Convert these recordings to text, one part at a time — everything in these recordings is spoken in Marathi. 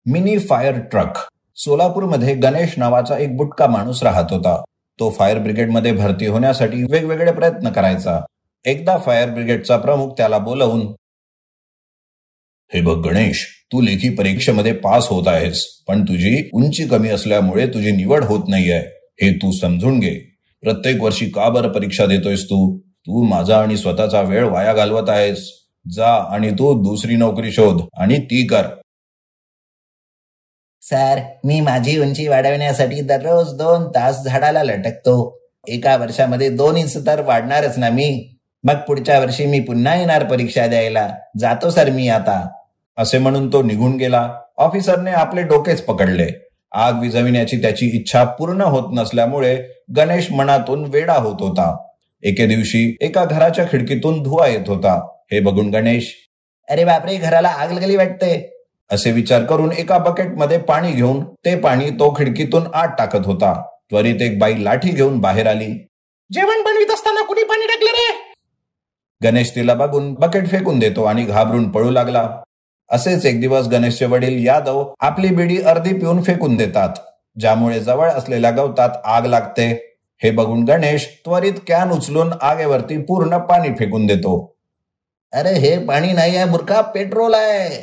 Mini fire truck. सोलापूरमध्ये गणेश नावाचा एक बुटका माणूस राहत होता. तो फायर ब्रिगेडमध्ये भरती होण्यासाठी वेगवेगळे प्रयत्न करायचा. एकदा फायर ब्रिगेडचा प्रमुख त्याला बोलवून, हे बघ गणेश, तू लेखी परीक्षेमध्ये पास होत आहेस, पण तुझी उंची कमी असल्यामुळे तुझी निवड होत नाहीये. हे तू समजून घे. प्रत्येक वर्षी का बरं परीक्षा देतोयस तू माझा आणि स्वतःचा वेळ वाया घालवत आहेस. जा आणि तू दुसरी नोकरी शोध आणि ती कर. सर, मी माझी उंची वाढवण्यासाठी दररोज 2 तास झाडाला लटकतो. एका वर्षामध्ये 2 इंच तर वाढणारच ना मी. मग पुढच्या वर्षी मी पुन्हा येणार परीक्षा द्यायला. जातो सर मी आता. असे म्हणून तो निघून गेला. ऑफिसरने आपले डोकेच पकडले. आग विझविण्याची त्याची इच्छा पूर्ण होत नसल्यामुळे गणेश मनातून वेडा होत होता. एके दिवशी एका घराच्या खिडकीतून धुवा येत होता. हे बघून गणेश, अरे बापरे, घराला आग लागली वाटते, असे विचार करून एका बकेटमध्ये पाणी घेऊन ते पाणी तो खिडकीतून आत टाकत होता. त्वरित एक बाई लाठी घेऊन बाहेर आली. जेवण बनवित असताना कुणी पाणी टाकले रे? गणेश तिला बघून बकेट फेकून देतो आणि घाबरून पळू लागला. असेच एक दिवस गणेशचे वडील यादव आपली बिडी अर्धी पिऊन फेकून देतात, ज्यामुळे जवळ असलेल्या गवतात आग लागते. हे बघून गणेश त्वरित कॅन उचलून आगेवरती पूर्ण पाणी फेकून देतो. अरे हे पाणी नाही आहे मूर्खा, पेट्रोल आहे.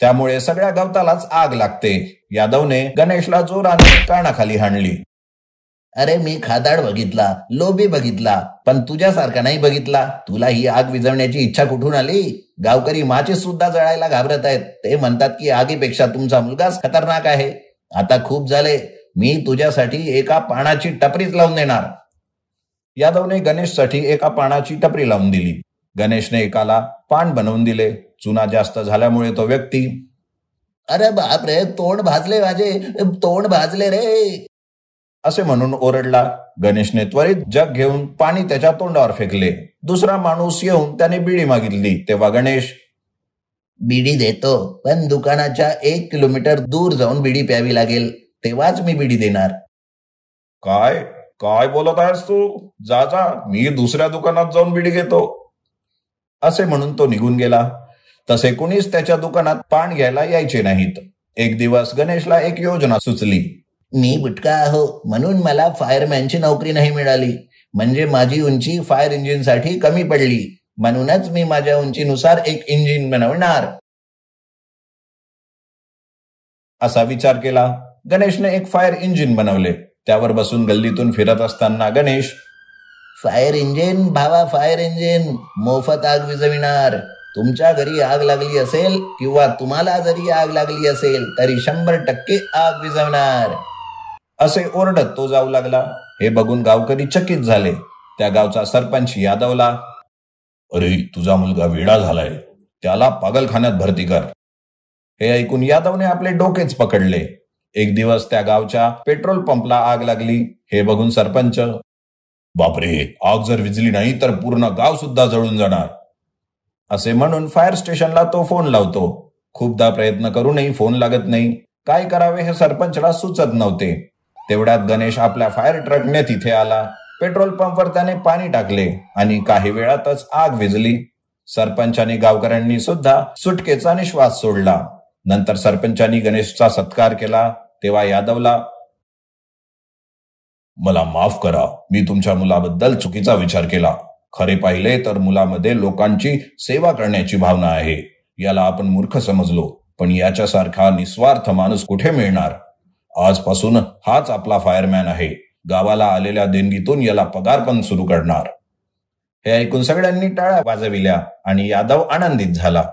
त्यामुळे सगळ्या गवतालाच आग लागते. यादवने गणेशला जोराने कानाखाली हाणली. अरे मी खादाड बघितला, लोभी बघितला, पण तुझ्यासारखा नाही बघितला. तुला ही आग विझवण्याची इच्छा कुठून आली? गावकरी माचीस सुद्धा जळायला घाबरत आहेत. ते म्हणतात की आगीपेक्षा तुमचा मुलगाच खतरनाक आहे. आता खूप झाले, मी तुझ्यासाठी एका पानाची टपरीच लावून देणार. यादवने गणेशसाठी एका पानाची टपरी लावून दिली. गणेशने एकाला पान बनवून दिले. चुना जास्त झाल्यामुळे तो व्यक्ती, अरे बाप रे, तोंड भाजले माझे, तोंड भाजले रे, असे म्हणून ओरडला. गणेशने त्वरित जग घेऊन पाणी त्याच्या तोंडावर फेकले. दुसरा माणूस येऊन त्याने बिडी मागितली. तेव्हा गणेश, बिडी देतो, पण दुकानाच्या 1 किलोमीटर दूर जाऊन बिडी प्यावी लागेल, तेव्हाच मी बिडी देणार. काय काय बोलत आहेस तू? जा, मी दुसऱ्या दुकानात जाऊन बिडी घेतो, असे म्हणून तो निघून गेला. तसे कुणीच त्याच्या दुकानात पान घ्यायला यायचे नाहीत. एक दिवस गणेशला एक योजना सुचली. मी बुटका आहो म्हणून मला फायरमॅनची नोकरी नाही मिळाली, म्हणजे माझी उंची फायर इंजिनसाठी कमी पडली. म्हणूनच मी माझ्या उंचीनुसार एक इंजिन बनवणार, असा विचार केला. गणेशने एक फायर इंजिन बनवले. त्यावर बसून गल्लीतून फिरत असताना गणेश, फायर इंजिन भावा, फायर इंजिन मोफत आग विझविणार. तुमच्या घरी आग लागली असेल किंवा तुम्हाला जरी आग लागली असेल तरी 100% आग विझवणार, असे ओरडत तो जाऊ लागला. हे बघून गावकरी चकित झाले. त्या गावचा सरपंच यादवला, अरे तुझा मुलगा वेडा झालाय, त्याला पागलखान्यात भरती कर. हे ऐकून यादवने आपले डोकेच पकडले. एक दिवस त्या गावच्या पेट्रोल पंपला आग लागली. हे बघून सरपंच, बापरे, आग जर विझली नाही तर पूर्ण गाव सुद्धा जळून जाणार, असे म्हणून फायर स्टेशनला तो फोन लावतो. खूपदा प्रयत्न करूनही फोन लागत नाही. काय करावे हे सरपंचला सुचत नव्हते. तेवढ्यात गणेश आपल्या फायर ट्रकने तिथे आला. पेट्रोल पंपवर त्याने पाणी टाकले आणि काही वेळातच आग विझली. सरपंच आणि गावकऱ्यांनी सुद्धा सुटकेचा निश्वास सोडला. नंतर सरपंचांनी गणेशचा सत्कार केला. तेव्हा यादवला, मला माफ करा, मी तुमच्या मुलाबद्दल चुकीचा विचार केला. खरे पाहिले तर मुलामध्ये लोकांची सेवा करण्याची भावना आहे. याला आपण मूर्ख समजलो, पण याच्यासारखा निस्वार्थ माणूस कुठे मिळणार? आजपासून हाच आपला फायरमॅन आहे. गावाला आलेल्या देणगीतून याला पगार पण सुरू करणार. हे ऐकून सगळ्यांनी टाळ्या वाजविल्या आणि यादव आनंदित झाला.